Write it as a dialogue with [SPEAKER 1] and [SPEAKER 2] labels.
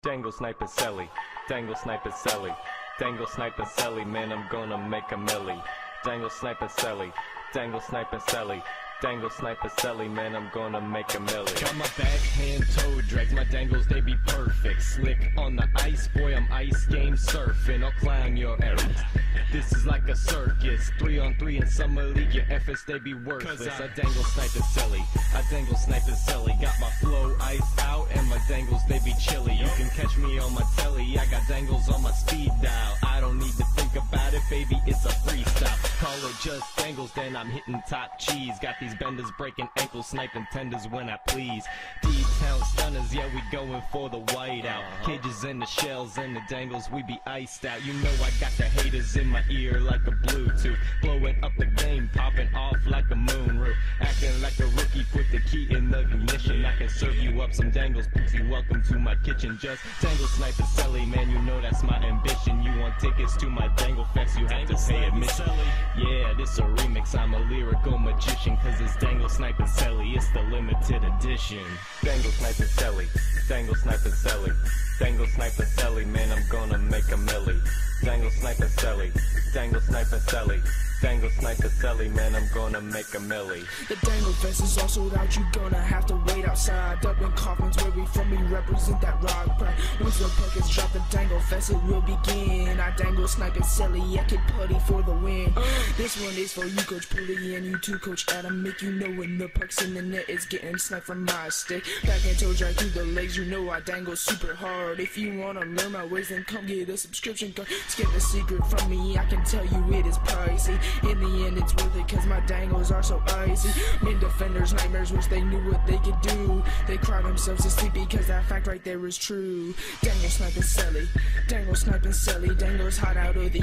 [SPEAKER 1] Dangle Sniper Selly, Dangle Sniper Selly, Dangle Sniper Selly, man, I'm gonna make a milli. Dangle Sniper Selly, Dangle Sniper Selly, Dangle Sniper Selly, man, I'm gonna make a milli. Got my backhand toe drags, my dangles, they be perfect. Slick on the ice, boy, I'm ice game surfing. I'll climb your errands. This is like a circus, 3-on-3 in summer league, your efforts, they be worthless. I dangle Sniper Selly, I dangle Sniper Selly. Got my flow iced out and my dangles, they be chilly. You can catch me on my telly, I got dangles on my speed dial. I don't need to think about it, baby, it's a freestyle. Call it just dangles, then I'm hitting top cheese. Got these benders breaking ankles, sniping tenders when I please. D-town stunners, yeah, we going for the whiteout. Cages and the shells and the dangles, we be iced out. You know I got the haters in my ear like a Bluetooth, blowing up the game, popping off like a moon roof. Acting like a rookie, put the key in the ignition. I can serve you up some dangles, pussy, welcome to my kitchen. Just dangle Sniper Selly, man, you know that's my ambition. You want tickets to my dangle fest, you have to pay admission. Yeah, this a remix, I'm a lyrical magician, cause it's Dangle Sniper Selly, it's the limited edition. Dangle Sniper Selly, Dangle Sniper Selly, Dangle Sniper Selly, man, I'm gonna make a milli. Dangle Sniper Selly, Dangle Sniper Selly, Dangle Sniper Selly, man, I'm gonna make a milli.
[SPEAKER 2] The Dangle Fest is all sold out, you gonna have to wait outside. Up in Kaufman's where we from, we represent that rock pride. Once the pumpkins drop the Dangle Fest, it will begin. I dangle Sniper Selly, I Kid Putty for the win. This one is for you, Coach Pully, and you too, Coach Adam. Make you know when the puck's in the net, it's getting sniped from my stick. Back and toe drag through the legs, you know I dangle super hard. If you wanna learn my ways, then come get a subscription card. Skip the secret from me, I can tell you it is pricey. In the end, it's worth it, cause my dangles are so icy. Men defenders, nightmares, wish they knew what they could do. They cry themselves to sleep because that fact right there is true. Dangle Sniper Selly, Dangle Sniper Selly, dangles hot out of the